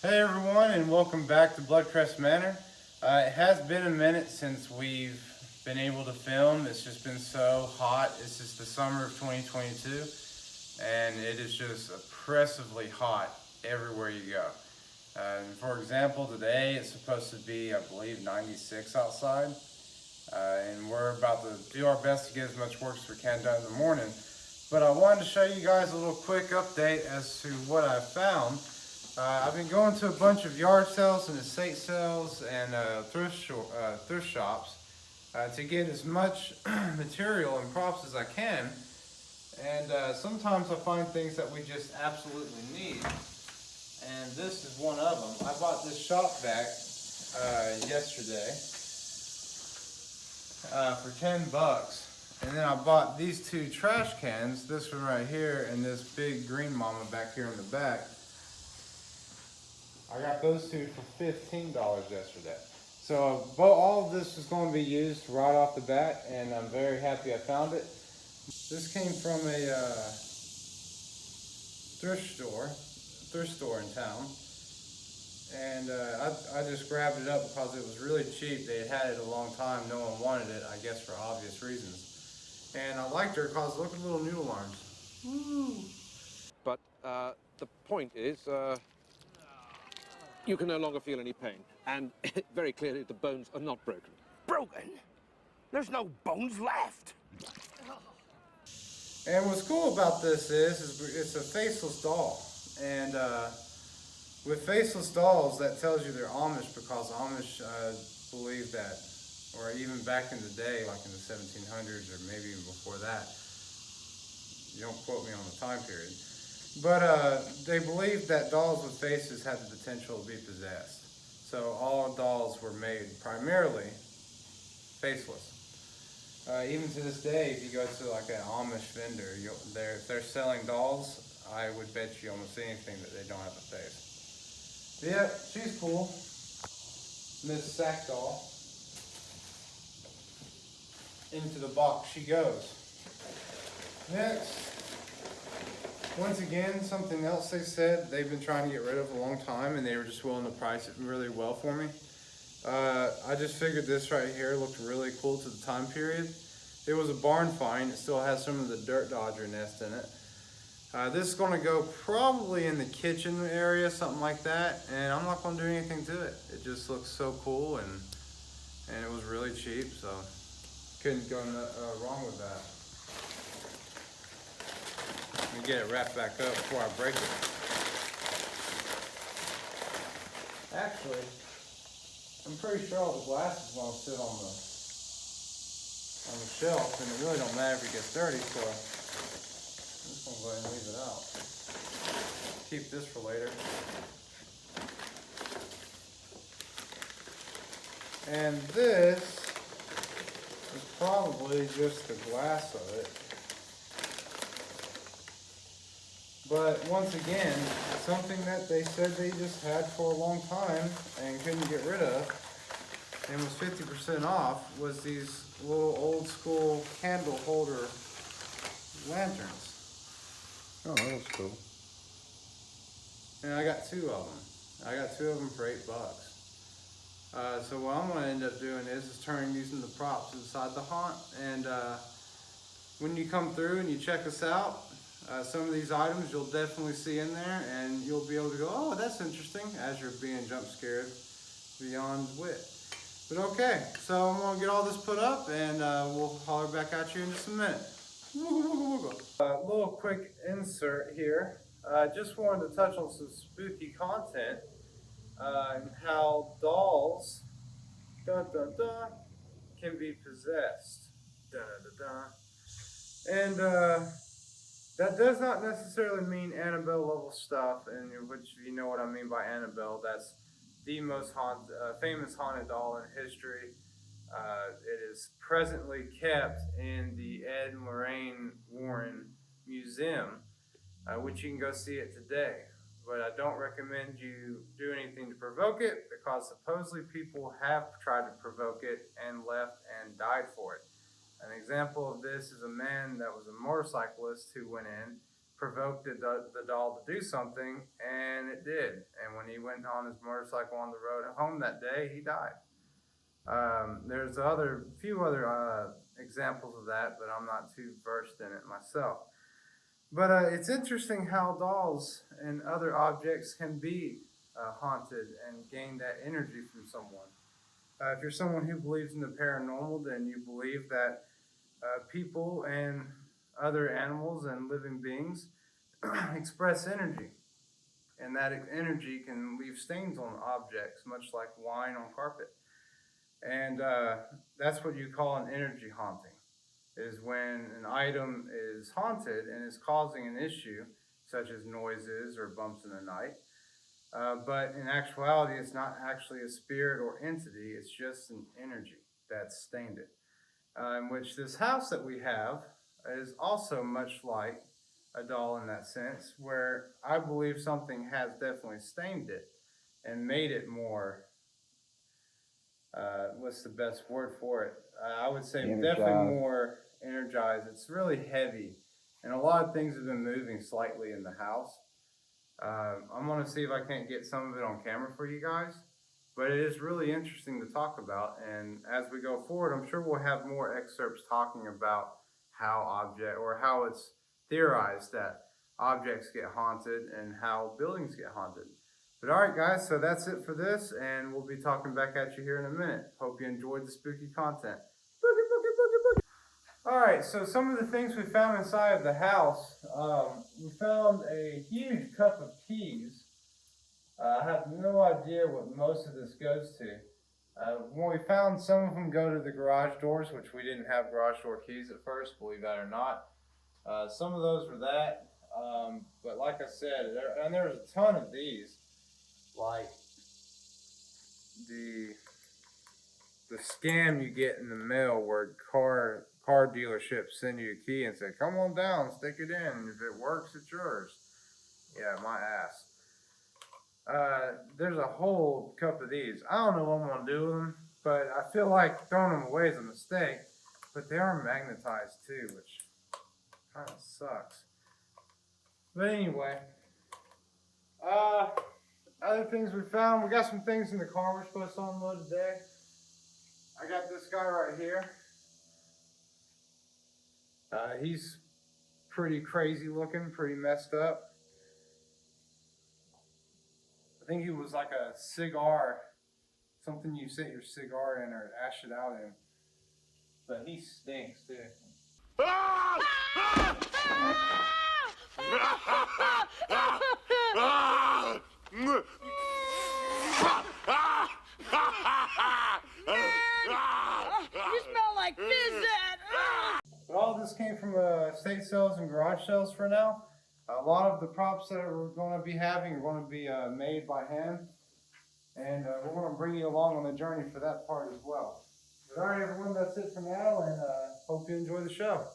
Hey everyone, and welcome back to Blood Crest Manor. It has been a minute since we've been able to film. It's just been so hot. It's just the summer of 2022, and it is just oppressively hot everywhere you go. For example, today it's supposed to be, I believe, 96 outside, and we're about to do our best to get as much work as we can done in the morning. But I wanted to show you guys a little quick update as to what I found. I've been going to a bunch of yard sales and estate sales and thrift shops to get as much material and props as I can. And sometimes I find things that we just absolutely need. And this is one of them. I bought this shop vac yesterday for 10 bucks. And then I bought these two trash cans, this one right here and this big green mama back here in the back. I got those two for $15 yesterday. So all of this is going to be used right off the bat, and I'm very happy I found it. This came from a thrift store in town. And I just grabbed it up because it was really cheap. They had it a long time. No one wanted it, I guess, for obvious reasons. And I liked her because look at the little noodle arms. Woo! But the point is, you can no longer feel any pain. And very clearly, the bones are not broken. Broken? There's no bones left. And what's cool about this is it's a faceless doll. And with faceless dolls, that tells you they're Amish because Amish believe that, or even back in the day, like in the 1700s or maybe even before that. You don't quote me on the time period. But they believed that dolls with faces had the potential to be possessed. So all dolls were made primarily faceless. Even to this day, if you go to like an Amish vendor, if they're selling dolls, I would bet you almost anything that they don't have a face. But yeah, she's cool. Miss Sack Doll. Into the box she goes. Next. Once again, something else they said they've been trying to get rid of a long time, and they were just willing to price it really well for me. I just figured this right here looked really cool to the time period. It was a barn find. It still has some of the dirt dodger nest in it. This is going to go probably in the kitchen area, something like that, and I'm not going to do anything to it. It just looks so cool, and it was really cheap, so couldn't go wrong with that. Let me get it wrapped back up before I break it. Actually, I'm pretty sure all the glass is going to sit on the shelf, and it really don't matter if it gets dirty, so I'm just going to go ahead and leave it out. Keep this for later. And this is probably just the glass of it. But once again, something that they said they just had for a long time and couldn't get rid of and was 50% off was these little old school candle holder lanterns. Oh, that was cool. And I got two of them. I got two of them for $8. So what I'm gonna end up doing is turning these into props inside the haunt. And when you come through and you check us out, some of these items you'll definitely see in there, and you'll be able to go, oh, that's interesting, as you're being jump scared beyond wit. But okay, so I'm gonna get all this put up, and we'll holler back at you in just a minute. A little quick insert here. I just wanted to touch on some spooky content and how dolls can be possessed. And that does not necessarily mean Annabelle level stuff, and which, you know what I mean by Annabelle. That's the most famous haunted doll in history. It is presently kept in the Ed and Lorraine Warren Museum, which you can go see it today. But I don't recommend you do anything to provoke it, because supposedly people have tried to provoke it and left and died for it. An example of this is a man that was a motorcyclist who went in provoked the doll to do something, and it did. And when he went on his motorcycle on the road home that day, he died. There's few other examples of that, but I'm not too versed in it myself. But it's interesting how dolls and other objects can be haunted and gain that energy from someone. If you're someone who believes in the paranormal, then you believe that people and other animals and living beings express energy. And that energy can leave stains on objects, much like wine on carpet. And that's what you call an energy haunting, is when an item is haunted and is causing an issue, such as noises or bumps in the night. But in actuality, it's not actually a spirit or entity, it's just an energy that's stained it. In which this house that we have is also much like a doll in that sense, where I believe something has definitely stained it and made it more, what's the best word for it? I would say Energized. definitely more energized. It's really heavy, and a lot of things have been moving slightly in the house. I'm going to see if I can't get some of it on camera for you guys, but it is really interesting to talk about. And as we go forward, I'm sure we'll have more excerpts talking about how it's theorized that objects get haunted and how buildings get haunted. But all right, guys, so that's it for this, and we'll be talking back at you here in a minute. Hope you enjoyed the spooky content. Boogie, boogie, boogie, boogie. All right, so some of the things we found inside of the house. We found a huge cup of keys. I have no idea what most of this goes to. When we found some of them go to the garage doors, which we didn't have garage door keys at first, believe that or not. Some of those were that, but like I said, there's a ton of these. Like the scam you get in the mail where car dealerships send you a key and say, come on down, stick it in. If it works, it's yours. Yeah, my ass. There's a whole cup of these. I don't know what I'm going to do with them, but I feel like throwing them away is a mistake. But they are magnetized too, which kind of sucks. But anyway, other things we found, we got some things in the car we're supposed to unload today. I got this guy right here. He's pretty crazy looking, pretty messed up. I think he was like a cigar, something you set your cigar in or ash it out in. But he stinks too. You smell like fizzette! But all this came from estate sales and garage sales for now. A lot of the props that we're going to be having are going to be made by hand. And we're going to bring you along on the journey for that part as well. But alright everyone, that's it for now, and hope you enjoy the show.